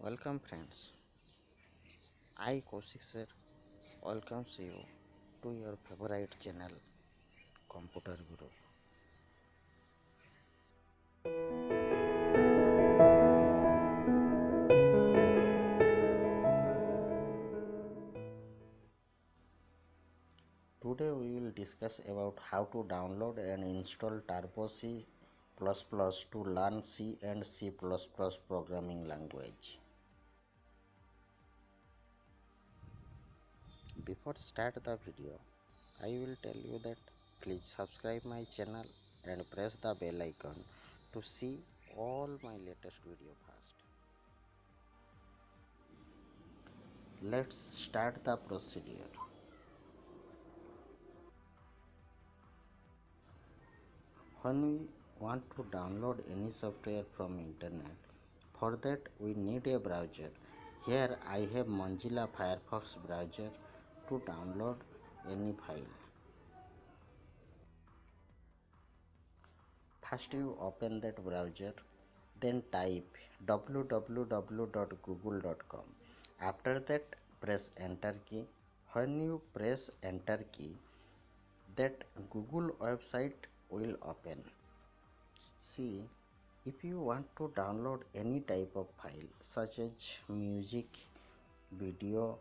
Welcome friends, I Kaushik sir welcomes you to your favorite channel Computer Guru. Today we will discuss about how to download and install Turbo C++ to learn C and C++ programming language. Before start the video, I will tell you that please subscribe my channel and press the bell icon to see all my latest video first. Let's start the procedure. When we want to download any software from internet, for that we need a browser. Here I have Mozilla Firefox browser to download any file. First you open that browser, then type www.google.com. After that press enter key. When you press enter key, that Google website will open. See, if you want to download any type of file such as music, video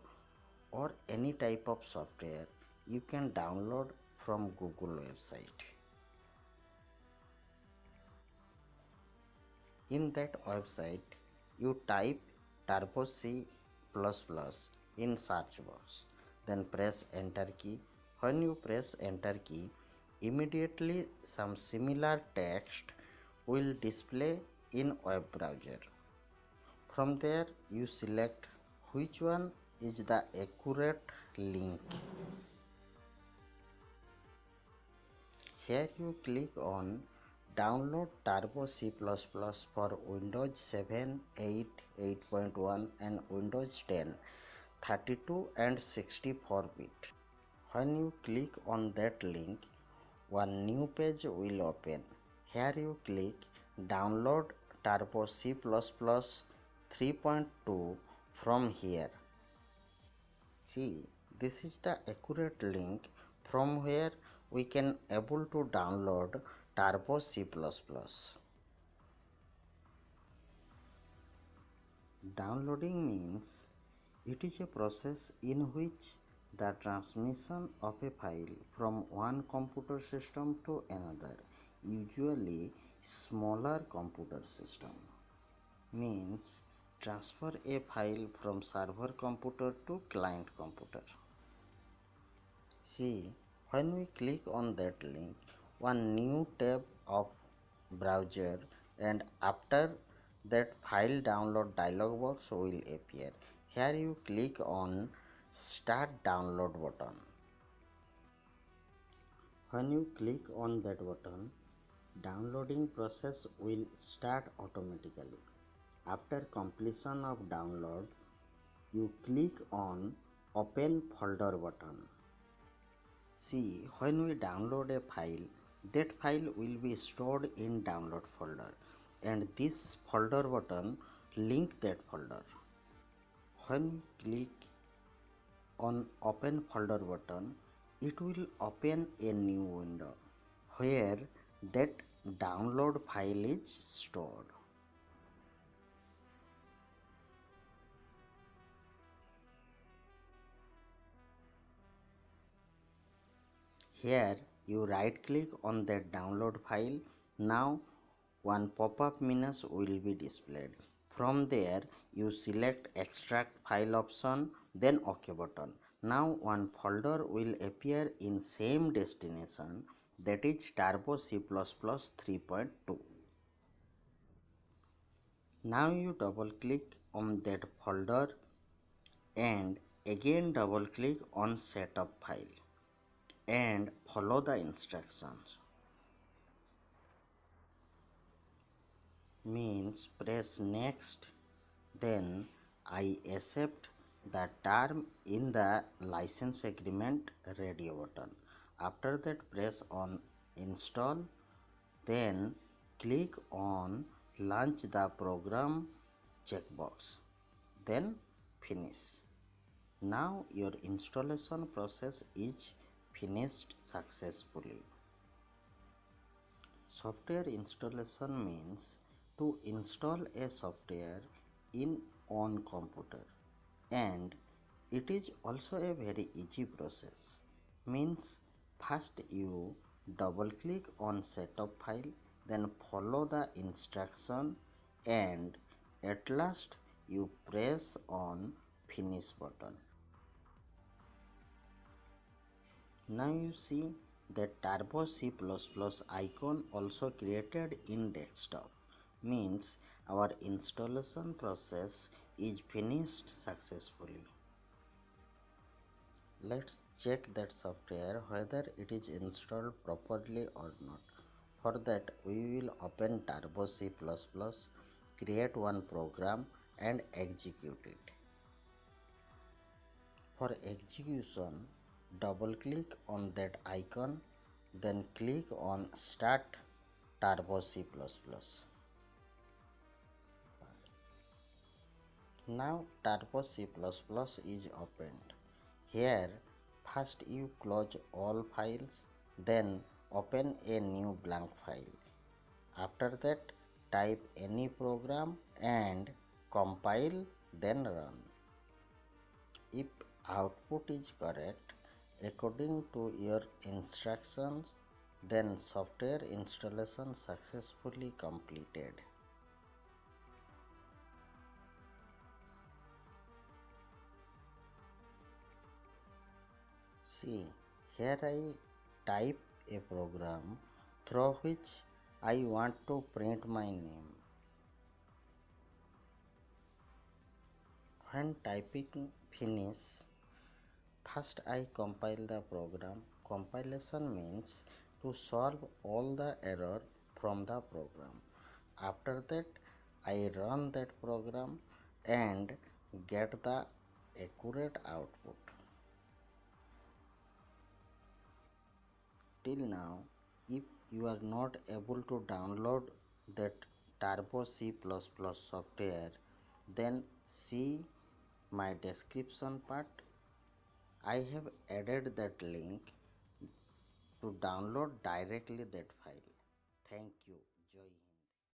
or any type of software, you can download from Google website. In that website, you type Turbo C++ in search box, then press enter key. When you press enter key, immediately some similar text will display in web browser. From there you select which one is the accurate link. Here you click on download Turbo C++ for Windows 7, 8, 8.1 and Windows 10, 32 and 64-bit. When you click on that link, one new page will open. Here you click download Turbo C++ 3.2 from here. See, this is the accurate link from where we can able to download Turbo C++. Downloading means it is a process in which the transmission of a file from one computer system to another, usually smaller computer system, means transfer a file from server computer to client computer. See, when we click on that link, one new tab of browser and after that file download dialog box will appear. Here you click on start download button. When you click on that button, downloading process will start automatically. After completion of download, you click on open folder button. See, when we download a file, that file will be stored in download folder and this folder button link that folder. When we click on open folder button, it will open a new window where that download file is stored. Here you right click on that download file. Now one pop-up menu will be displayed. From there you select extract file option, then OK button. Now one folder will appear in same destination, that is Turbo C++ 3.2. Now you double click on that folder and again double click on setup file and follow the instructions. Means press next, then I accept the term in the license agreement radio button. After that press on install, then click on launch the program checkbox. then finish. Now your installation process is finished successfully. Software installation means to install a software in on computer, and it is also a very easy process. Means first you double click on setup file, then follow the instruction, and at last you press on finish button. Now you see the Turbo C++ icon also created in desktop. Means our installation process is finished successfully. Let's check that software whether it is installed properly or not. For that we will open Turbo C++, create one program and execute it. For execution, double click on that icon, then click on Start Turbo C++. Now Turbo C++ is opened. Here first you close all files, then open a new blank file. After that type any program and compile, then run. If output is correct according to your instructions, then software installation successfully completed. See, here I type a program through which I want to print my name. When typing finish, first I compile the program. Compilation means to solve all the error from the program. After that I run that program and get the accurate output. Till now, if you are not able to download that Turbo C++ software, then see my description part. I have added that link to download directly that file. Thank you.